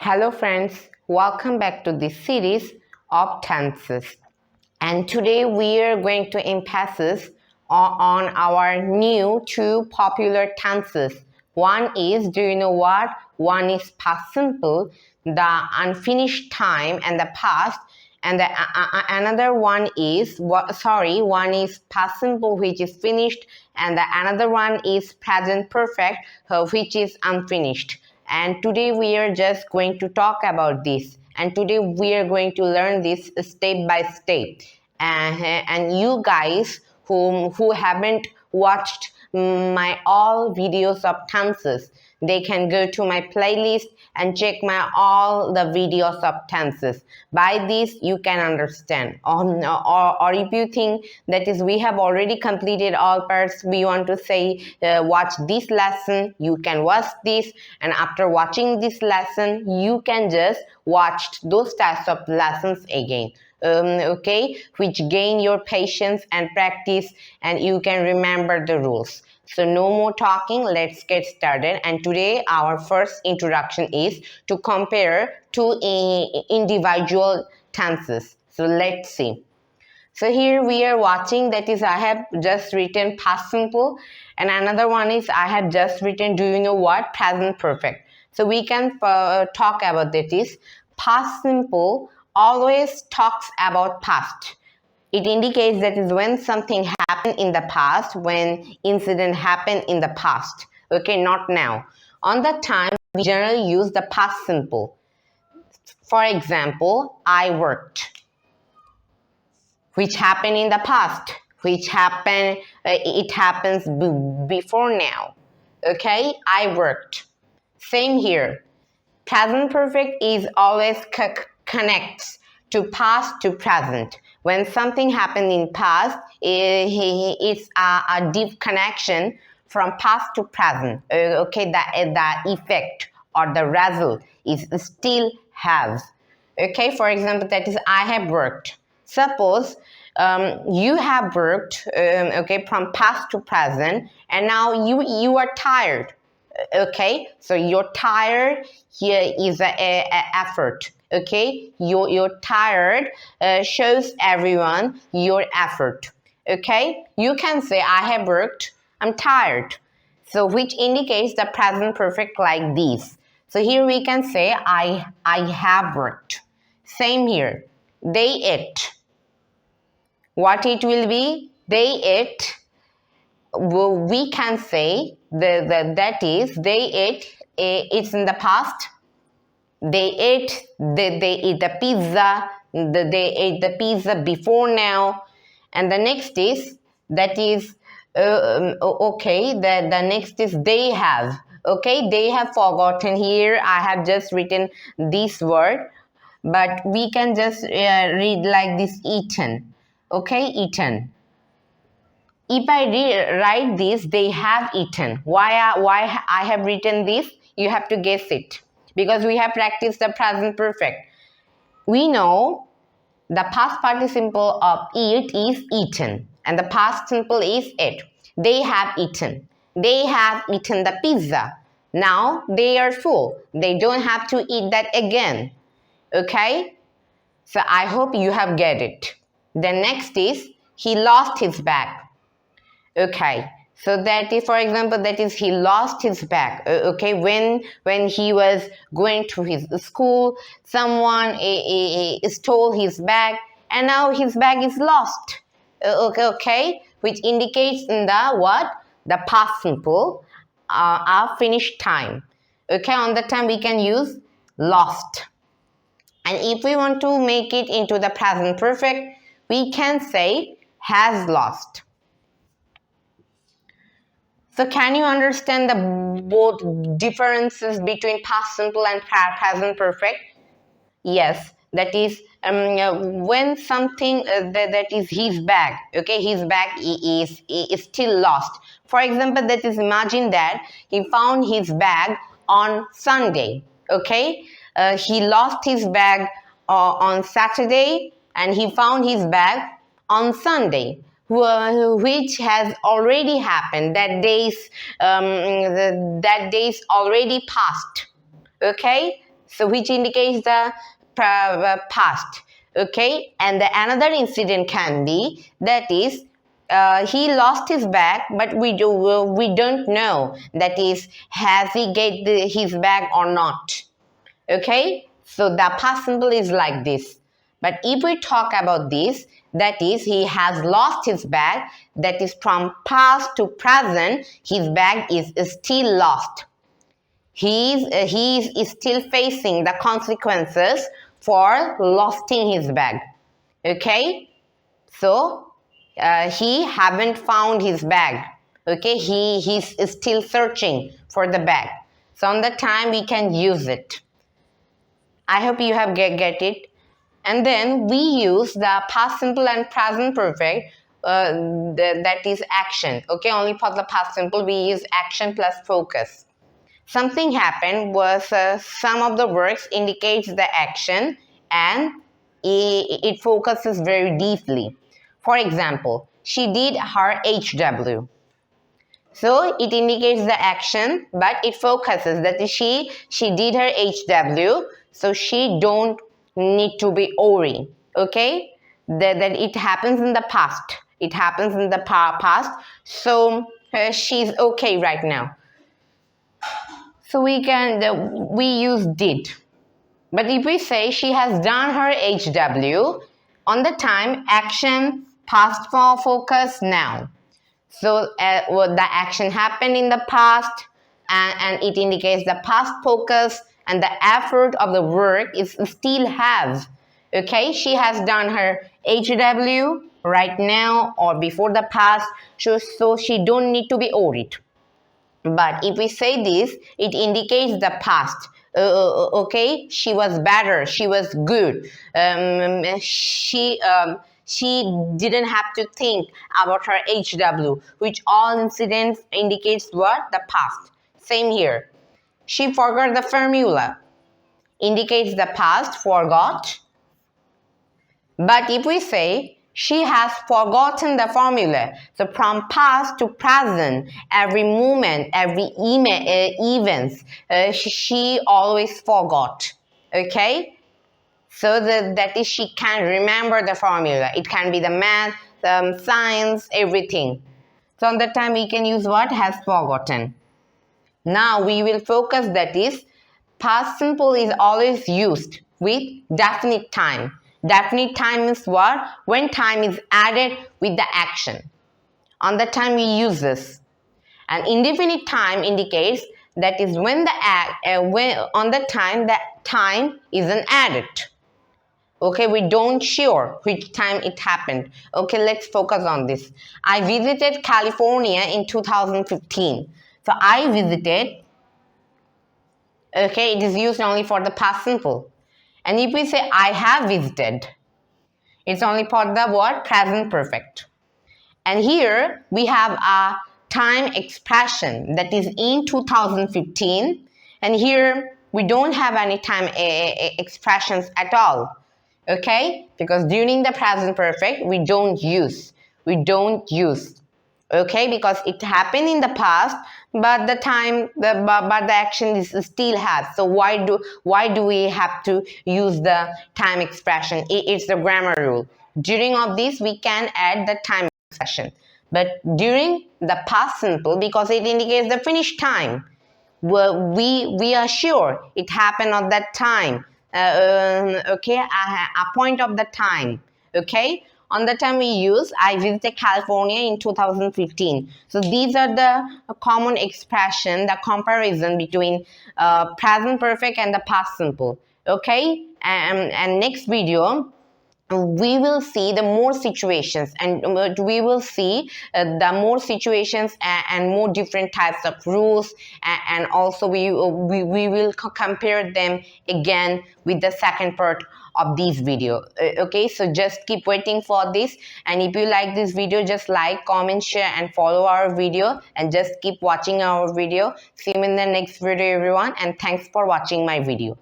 Hello friends, welcome back to this series of tenses. And today we are going to emphasis on our new two popular tenses. One is, do you know what? One is past simple, the unfinished time and the past. And another one is, one is past simple which is finished, and another one is present perfect which is unfinished. And today we are just going to talk about this, and today we are going to learn this step by step. And you guys who haven't watched my all videos of tenses, they can go to my playlist and check my all the videos of tenses. By this you can understand, or if you think that is we have already completed all parts, we want to say watch this lesson, you can watch this, and after watching this lesson you can just watch those types of lessons again. Okay, which gain your patience and practice, and you can remember the rules. So no more talking, let's get started. And today our first introduction is to compare two individual tenses. So let's see. So here we are watching, that is I have just written past simple, and another one is I have just written, do you know what, present perfect. So we can talk about that is past simple always talks about past. It indicates that is when something happened in the past, when incident happened in the past. Okay, not now. On that time, we generally use the past simple. For example, I worked, which happened in the past, which happened, it happens before now. Okay, I worked. Same here. Present perfect is always connects to past to present. When something happened in past, it's a deep connection from past to present. Okay, the effect or the result is still has. Okay, for example, that is I have worked. Suppose you have worked, okay, from past to present, and now you are tired. Okay, so you're tired here is a effort. Okay, you're tired shows everyone your effort. Okay, you can say I have worked, I'm tired, so which indicates the present perfect like this. So here we can say I have worked. Same here, they ate. What it will be? They ate. We can say that is they ate, it's in the past. They ate, they ate the pizza, they ate the pizza before now. And the next is, that is okay, the next is they have. Okay, they have forgotten. Here I have just written this word, but we can just read like this, eaten. Okay, eaten. If I write this, they have eaten. Why I have written this? You have to guess it, because we have practiced the present perfect. We know the past participle of eat is eaten, and the past simple is ate. They have eaten. They have eaten the pizza. Now they are full. They don't have to eat that again. Okay? So I hope you have get it. The next is he lost his bag. Okay, so that is, for example, that is he lost his bag. Okay, when he was going to his school, someone stole his bag, and now his bag is lost. Okay, which indicates in the what, the past simple, our finished time. Okay, on the time we can use lost. And if we want to make it into the present perfect, we can say has lost. So can you understand the both differences between past simple and present perfect? Yes, that is when something that is his bag, okay, his bag is still lost. For example, that is, imagine that he found his bag on Sunday, okay, he lost his bag on Saturday, and he found his bag on Sunday, which has already happened. That days already passed. Okay, so which indicates the past. Okay, and the another incident can be that is he lost his bag, but we don't know that is has he get his bag or not. Okay, so the past simple is like this. But if we talk about this, that is he has lost his bag, that is from past to present, his bag is still lost. He is still facing the consequences for losing his bag. Okay, so he haven't found his bag. Okay, he's still searching for the bag. So on the time we can use it. I hope you have get it. And then we use the past simple and present perfect, that is action. Okay, only for the past simple we use action plus focus. Something happened was some of the words indicates the action and it focuses very deeply. For example, she did her HW. So it indicates the action, but it focuses that she did her HW, so she don't need to be worried. Okay, that it happens in the past. It happens in the past, so she's okay right now. So we use did. But if we say she has done her HW, on the time action past for focus now. So the action happened in the past and it indicates the past focus and the effort of the work is still have. Okay, she has done her HW right now or before the past, so she don't need to be worried. But if we say this, it indicates the past. Okay, she was better, she was good. She didn't have to think about her HW, which all incidents indicates what? The past. Same here. She forgot the formula. Indicates the past, forgot. But if we say she has forgotten the formula, so from past to present, every moment, every events, she always forgot. Okay, so that is she can remember the formula. It can be the math, science, everything. So on that time we can use what? Has forgotten. Now we will focus that is past simple is always used with definite time. Definite time is what? When time is added with the action. On the time we use this. And indefinite time indicates that is when on the time that time isn't added. Okay, we don't sure which time it happened. Okay, let's focus on this. I visited California in 2015. So I visited. Okay, it is used only for the past simple. And if we say I have visited, it's only for the what? Present perfect. And here we have a time expression that is in 2015. And here we don't have any time expressions at all. Okay? Because during the present perfect, we don't use. Okay, because it happened in the past, but the action is still has. So why do we have to use the time expression? It's the grammar rule. During of this we can add the time expression, but during the past simple, because it indicates the finished time, we are sure it happened at that time. Okay, a point of the time. Okay, on the time we use I visited California in 2015. So these are the common expression, the comparison between present perfect and the past simple. Okay, and next video we will see the more situations, and we will see the more situations and more different types of rules, and also we will compare them again with the second part of this video. Okay, so just keep waiting for this, and if you like this video, just like, comment, share and follow our video, and just keep watching our video. See you in the next video everyone, and thanks for watching my video.